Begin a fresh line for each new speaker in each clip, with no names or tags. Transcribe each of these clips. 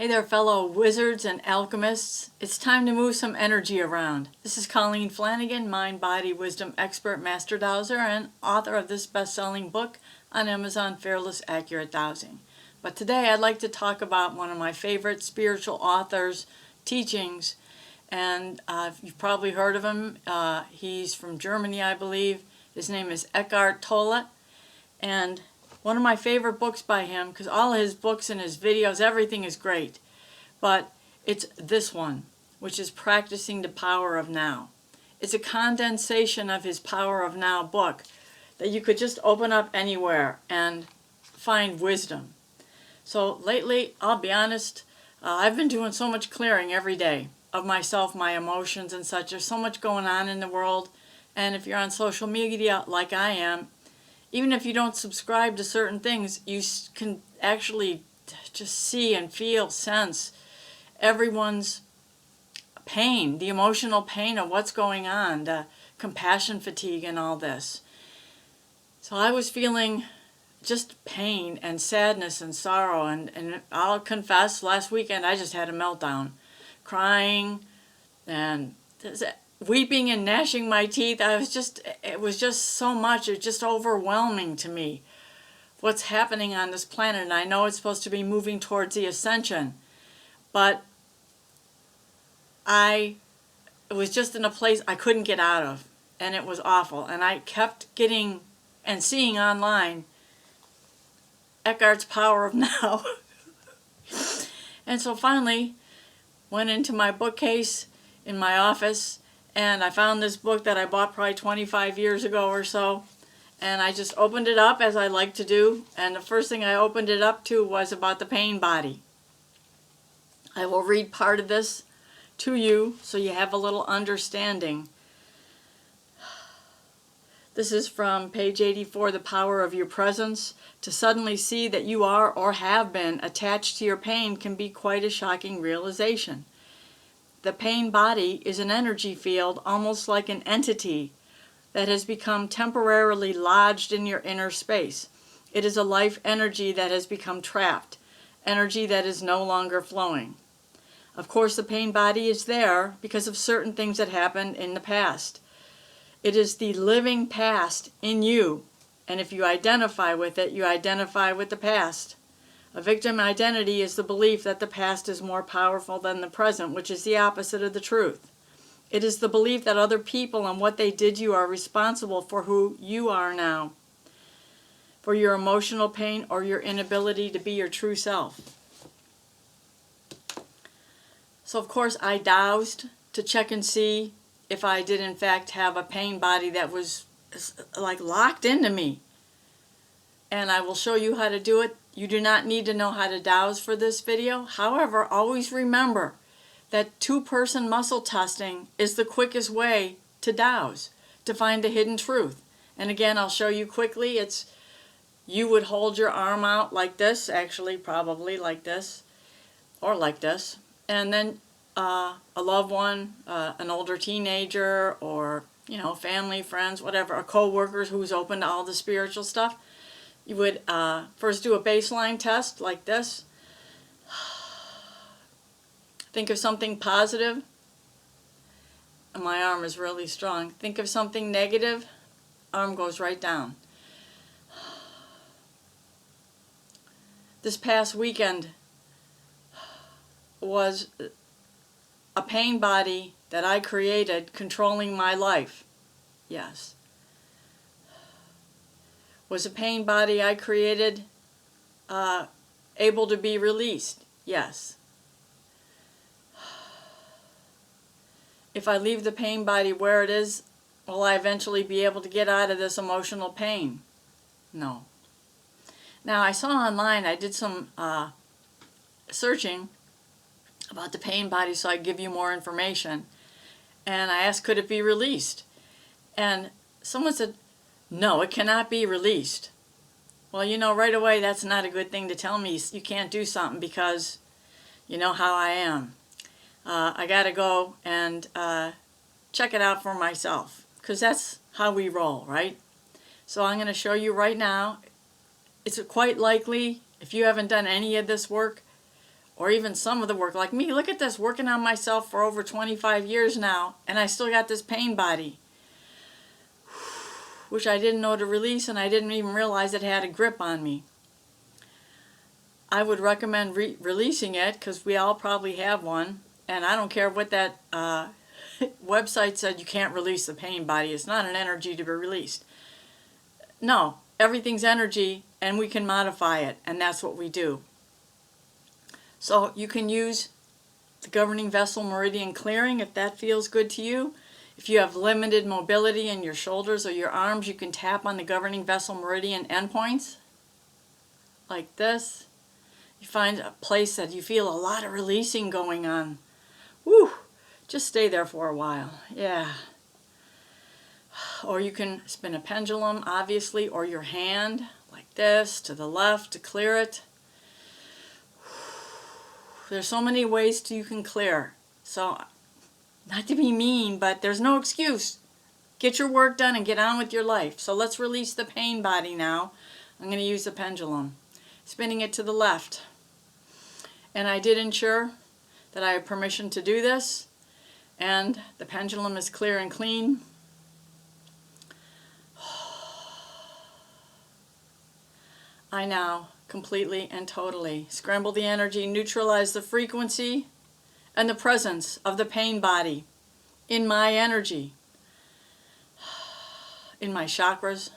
Hey there, fellow wizards and alchemists. It's time to move some energy around. This is Colleen Flanagan, mind, body, wisdom expert, master dowser, and author of this best-selling book on Amazon, Fearless Accurate Dowsing. But today I'd like to talk about one of my favorite spiritual authors' teachings, and you've probably heard of him. He's from Germany, I believe. His name is Eckhart Tolle, and one of my favorite books by him, because all his books and his videos, everything is great. But it's this one, which is Practicing the Power of Now. It's a condensation of his Power of Now book that you could just open up anywhere and find wisdom. So lately, I'll be honest, I've been doing so much clearing every day of myself, my emotions and such. There's so much going on in the world. And if you're on social media like I am, even if you don't subscribe to certain things, you can actually just see and feel, sense everyone's pain, the emotional pain of what's going on, the compassion fatigue and all this. So I was feeling just pain and sadness and sorrow, and I'll confess, last weekend I just had a meltdown, crying and weeping and gnashing my teeth. It was just so much. It's just overwhelming to me what's happening on this planet. And I know it's supposed to be moving towards the ascension, but I was just in a place I couldn't get out of, and it was awful. And I kept getting and seeing online Eckhart's Power of Now. And so finally went into my bookcase in my office, and I found this book that I bought probably 25 years ago or so, and I just opened it up as I like to do, and the first thing I opened it up to was about the pain body. I will read part of this to you so you have a little understanding. This is from page 84, The Power of Your Presence. To suddenly see that you are or have been attached to your pain can be quite a shocking realization. The pain body is an energy field, almost like an entity that has become temporarily lodged in your inner space. It is a life energy that has become trapped, energy that is no longer flowing. Of course, the pain body is there because of certain things that happened in the past. It is the living past in you, and if you identify with it, you identify with the past. A victim identity is the belief that the past is more powerful than the present, which is the opposite of the truth. It is the belief that other people and what they did to you are responsible for who you are now, for your emotional pain or your inability to be your true self. So of course I dowsed to check and see if I did in fact have a pain body that was like locked into me. And I will show you how to do it. You do not need to know how to dowse for this video. However, always remember that two-person muscle testing is the quickest way to dowse, to find the hidden truth. And again, I'll show you quickly. You would hold your arm out like this, actually, probably like this, or like this. And then a loved one, an older teenager, or family, friends, whatever, a co-worker who's open to all the spiritual stuff. You would first do a baseline test like this. Think of something positive. And my arm is really strong. Think of something negative. Arm goes right down. This past weekend was a pain body that I created controlling my life. Yes. Was a pain body I created able to be released? Yes. If I leave the pain body where it is, will I eventually be able to get out of this emotional pain? No. Now I saw online, I did some searching about the pain body so I could give you more information. And I asked, could it be released? And someone said, no, it cannot be released. Well, right away that's not a good thing to tell me you can't do something, because you know how I am. I got to go and check it out for myself, because that's how we roll, right? So I'm going to show you right now. It's quite likely, if you haven't done any of this work, or even some of the work. Like me, look at this, working on myself for over 25 years now, and I still got this pain body, which I didn't know to release, and I didn't even realize it had a grip on me. I would recommend releasing it, because we all probably have one, and I don't care what that website said, you can't release the pain body. It's not an energy to be released. No, everything's energy, and we can modify it, and that's what we do. So you can use the governing vessel meridian clearing if that feels good to you. If you have limited mobility in your shoulders or your arms, you can tap on the governing vessel meridian endpoints like this. You find a place that you feel a lot of releasing going on. Woo! Just stay there for a while. Yeah. Or you can spin a pendulum, obviously, or your hand like this to the left to clear it. There's so many ways you can clear. So, not to be mean, but there's no excuse. Get your work done and get on with your life. So let's release the pain body now. I'm going to use the pendulum. Spinning it to the left. And I did ensure that I have permission to do this. And the pendulum is clear and clean. I now completely and totally scramble the energy, neutralize the frequency and the presence of the pain body in my energy, in my chakras,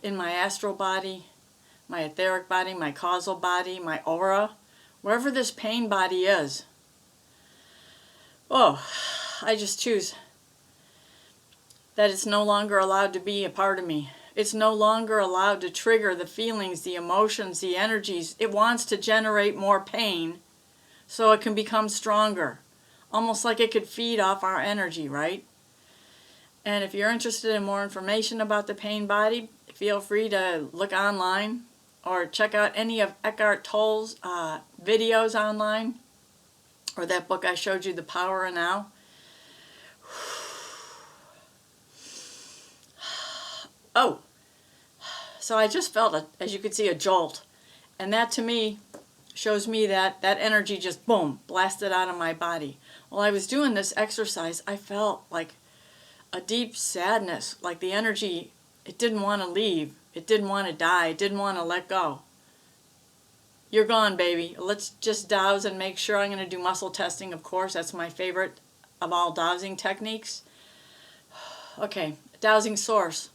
in my astral body, my etheric body, my causal body, my aura, wherever this pain body is. Oh, I just choose that it's no longer allowed to be a part of me. It's no longer allowed to trigger the feelings, the emotions, the energies. It wants to generate more pain so it can become stronger. Almost like it could feed off our energy, right? And if you're interested in more information about the pain body, feel free to look online or check out any of Eckhart Tolle's videos online, or that book I showed you, The Power of Now. Oh, so I just felt, as you could see, a jolt. And that to me shows me that that energy just, boom, blasted out of my body. While I was doing this exercise, I felt like a deep sadness, like the energy, it didn't want to leave. It didn't want to die. It didn't want to let go. You're gone, baby. Let's just dowse and make sure. I'm going to do muscle testing, of course. That's my favorite of all dowsing techniques. Okay, dowsing source.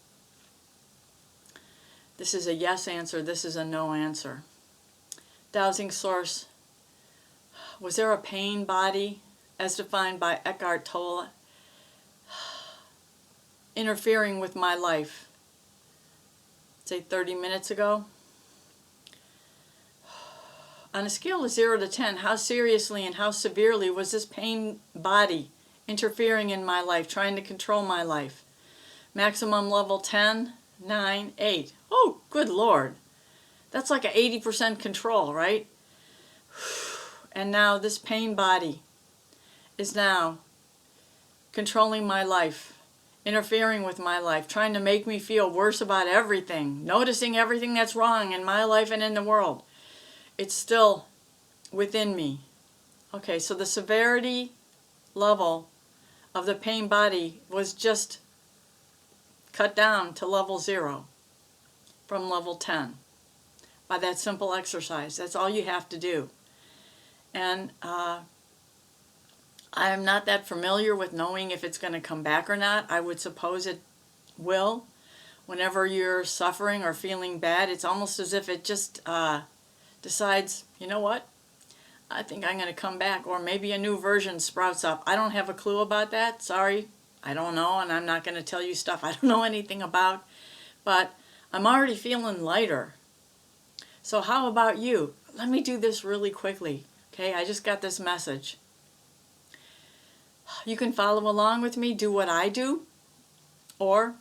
This is a yes answer. This is a no answer. Dowsing source. Was there a pain body, as defined by Eckhart Tolle, interfering with my life, say 30 minutes ago? On a scale of 0 to 10, how seriously and how severely was this pain body interfering in my life, trying to control my life? Maximum level 10, 9, 8. Oh, good Lord. That's like an 80% control, right? And now this pain body is now controlling my life, interfering with my life, trying to make me feel worse about everything, noticing everything that's wrong in my life and in the world. It's still within me. Okay, so the severity level of the pain body was just cut down to level 0 from level 10 by that simple exercise. That's all you have to do. And I am not that familiar with knowing if it's going to come back or not. I would suppose it will. Whenever you're suffering or feeling bad, it's almost as if it just decides, you know what, I think I'm going to come back, or maybe a new version sprouts up. I don't have a clue about that. Sorry, I don't know, and I'm not going to tell you stuff I don't know anything about, but I'm already feeling lighter. So how about you? Let me do this really quickly, okay? I just got this message. You can follow along with me, do what I do, or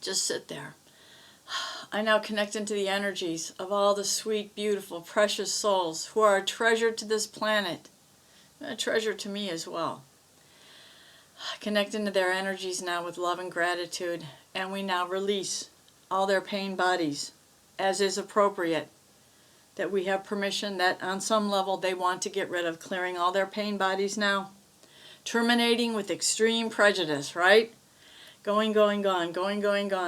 just sit there. I now connect into the energies of all the sweet, beautiful, precious souls who are a treasure to this planet, a treasure to me as well. Connect into their energies now with love and gratitude, and we now release all their pain bodies as is appropriate that we have permission, that on some level they want to get rid of, clearing all their pain bodies now. Terminating with extreme prejudice, right? Going, gone, going, gone,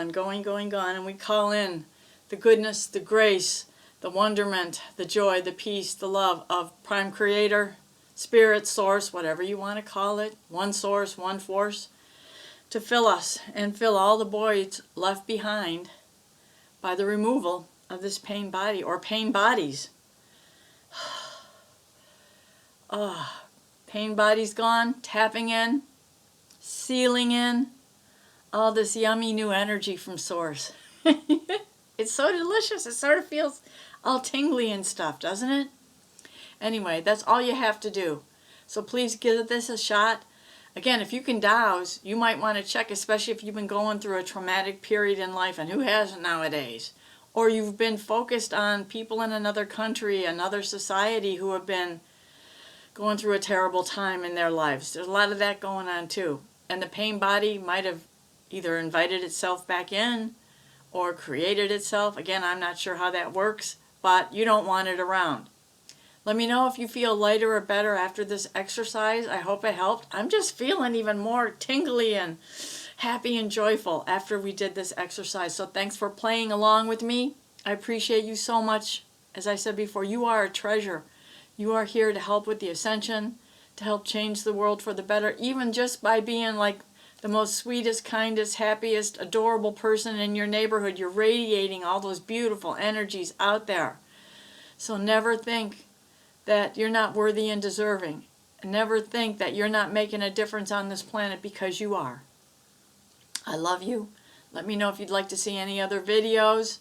going, gone. And we call in the goodness, the grace, the wonderment, the joy, the peace, the love of Prime Creator, Spirit, Source, whatever you want to call it, one source, one force, to fill us and fill all the voids left behind by the removal of this pain body or pain bodies. Pain bodies gone, tapping in, sealing in all this yummy new energy from Source. It's so delicious. It sort of feels all tingly and stuff, doesn't it? Anyway, that's all you have to do. So please give this a shot. Again, if you can douse, you might want to check, especially if you've been going through a traumatic period in life, and who hasn't nowadays? Or you've been focused on people in another country, another society who have been going through a terrible time in their lives. There's a lot of that going on too. And the pain body might have either invited itself back in or created itself. Again, I'm not sure how that works, but you don't want it around. Let me know if you feel lighter or better after this exercise. I hope it helped. I'm just feeling even more tingly and happy and joyful after we did this exercise. So thanks for playing along with me. I appreciate you so much. As I said before, you are a treasure. You are here to help with the ascension, to help change the world for the better, even just by being like the most sweetest, kindest, happiest, adorable person in your neighborhood. You're radiating all those beautiful energies out there. So never think that you're not worthy and deserving. Never think that you're not making a difference on this planet, because you are. I love you. Let me know if you'd like to see any other videos,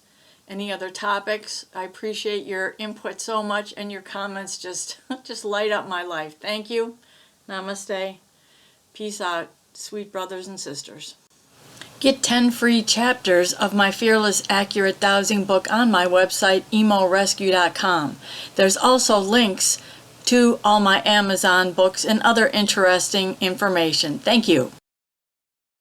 any other topics. I appreciate your input so much, and your comments just light up my life. Thank you. Namaste. Peace out, sweet brothers and sisters. Get 10 free chapters of my Fearless Accurate Dowsing book on my website, emorescue.com. There's also links to all my Amazon books and other interesting information. Thank you.